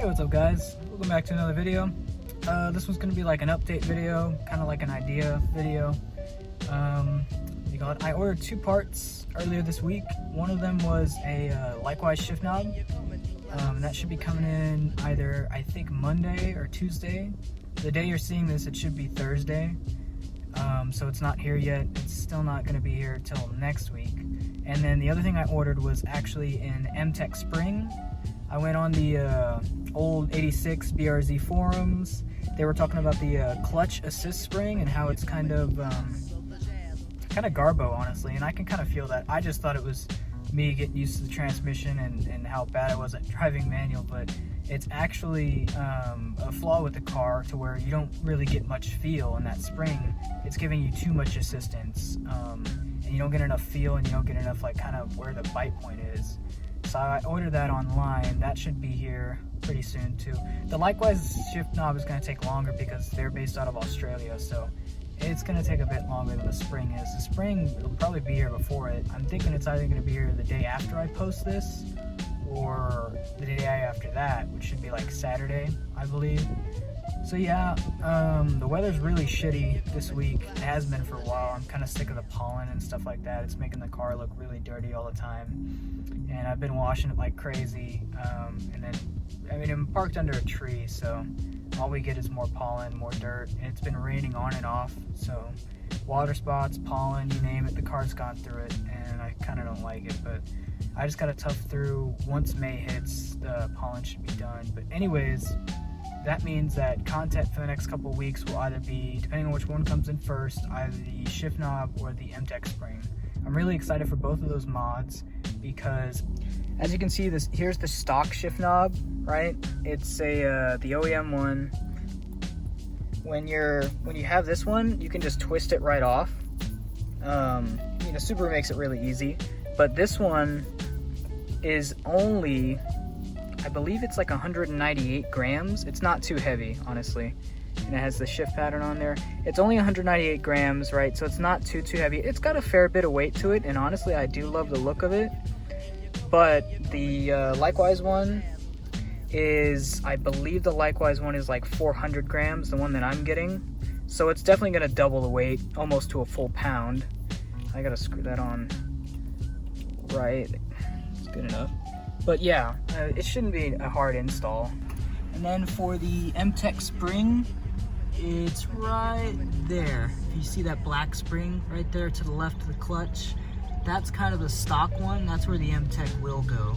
Hey, what's up guys? Welcome back to another video. This one's gonna be like an update video, kind of like an idea video. I ordered 2 parts earlier this week. One of them was a likewise shift knob. That should be coming in either, I think, Monday or Tuesday. The day you're seeing this, it should be Thursday. So it's not here yet. It's still not gonna be here till next week. And then the other thing I ordered was actually in MTech Spring. I went on the old 86 BRZ forums. They were talking about the clutch assist spring and how it's kind of garbo, honestly, and I can kind of feel that. I just thought it was me getting used to the transmission and how bad I was at driving manual, but it's actually a flaw with the car to where you don't really get much feel in that spring. It's giving you too much assistance, and you don't get enough feel, and you don't get enough like kind of where the bite point is. So I ordered that online. That should be here pretty soon too. The likewise shift knob is going to take longer because they're based out of Australia, so it's going to take a bit longer than the spring is. The spring will probably be here before it. I'm thinking it's either going to be here the day after I post this or the day after that, which should be like Saturday, I believe. So yeah, the weather's really shitty this week. It has been for a while. I'm kind of sick of the pollen and stuff like that. It's making the car look really dirty all the time. And I've been washing it like crazy. And then, I mean, I'm parked under a tree, so all we get is more pollen, more dirt. And it's been raining on and off. So water spots, pollen, you name it, the car's gone through it. And I kind of don't like it, but I just got to tough through. Once May hits, the pollen should be done. But anyways, that means that content for the next couple of weeks will either be, depending on which one comes in first, either the shift knob or the MTech Spring. I'm really excited for both of those mods because, as you can see, here's the stock shift knob, right? It's the OEM one. When you have this one, you can just twist it right off. Subaru makes it really easy, but this one is only, I believe it's like 198 grams. It's not too heavy, honestly. And it has the shift pattern on there. It's only 198 grams, right? So it's not too heavy. It's got a fair bit of weight to it, and honestly, I do love the look of it. But the likewise one is, I believe the likewise one is like 400 grams, the one that I'm getting. So it's definitely gonna double the weight, almost to a full pound. I gotta screw that on right. It's good enough. But yeah, it shouldn't be a hard install. And then for the MTech Spring, it's right there. If you see that black spring right there to the left of the clutch, that's kind of the stock one. That's where the MTech will go.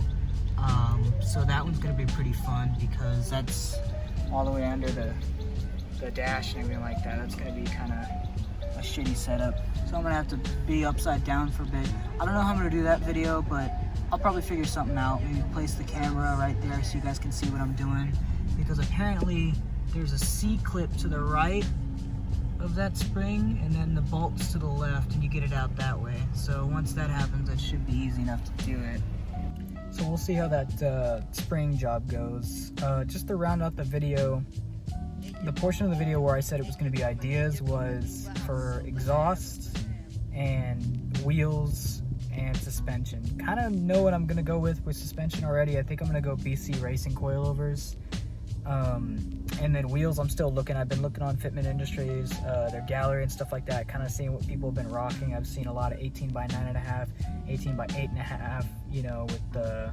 So that one's gonna be pretty fun because that's all the way under the dash and everything like that. That's gonna be kind of a shitty setup. So I'm gonna have to be upside down for a bit. I don't know how I'm gonna do that video, but I'll probably figure something out. Maybe place the camera right there so you guys can see what I'm doing. Because apparently there's a C-clip to the right of that spring and then the bolts to the left, and you get it out that way. So once that happens, it should be easy enough to do it. So we'll see how that spring job goes. Just to round out the video, the portion of the video where I said it was going to be ideas was for exhaust and wheels and suspension. Kind of know what I'm gonna go with suspension already. I think I'm gonna go BC Racing coilovers. And then wheels, I'm still looking. I've been looking on Fitment Industries, their gallery and stuff like that, kind of seeing what people have been rocking. I've seen a lot of 18 by 9.5, 18 by 8.5, with the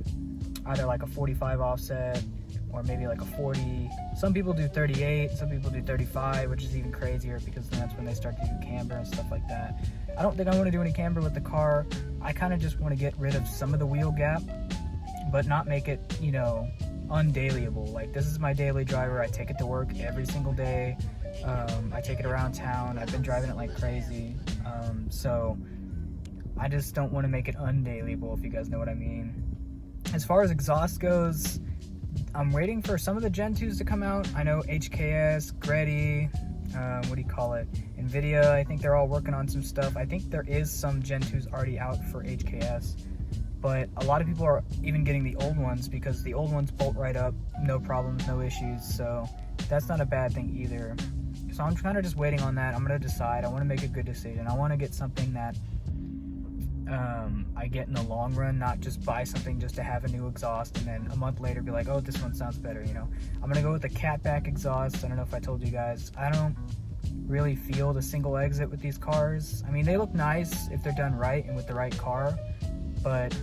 either like a 45 offset or maybe like a 40. Some people do 38, some people do 35, which is even crazier because then that's when they start to do camber and stuff like that. I don't think I want to do any camber with the car. I kind of just want to get rid of some of the wheel gap, but not make it, undailyable. Like, this is my daily driver. I take it to work every single day. I take it around town. I've been driving it like crazy. So I just don't want to make it undailyable, if you guys know what I mean. As far as exhaust goes, I'm waiting for some of the Gen 2s to come out. I know HKS, Greddy, NVIDIA, I think they're all working on some stuff. I think there is some Gen 2s already out for HKS, but a lot of people are even getting the old ones because the old ones bolt right up, no problems, no issues, so that's not a bad thing either. So I'm kind of just waiting on that. I'm going to decide. I want to make a good decision. I want to get something that I get in the long run, not just buy something just to have a new exhaust and then a month later be like, oh, this one sounds better, you know. I'm gonna go with the catback exhaust. I don't know if I told you guys, I don't really feel the single exit with these cars. I mean, they look nice if they're done right and with the right car, but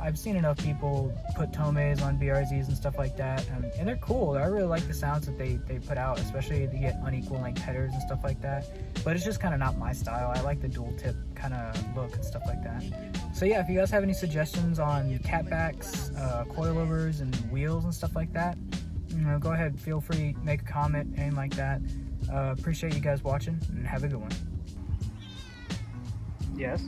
I've seen enough people put Tomes on BRZs and stuff like that, and they're cool. I really like the sounds that they put out, especially if you get unequal length headers and stuff like that, but it's just kind of not my style. I like the dual tip kind of look and stuff like that. So yeah, if you guys have any suggestions on catbacks, coilovers, and wheels and stuff like that, you know, go ahead, feel free, make a comment, anything like that. Appreciate you guys watching, and have a good one. Yes?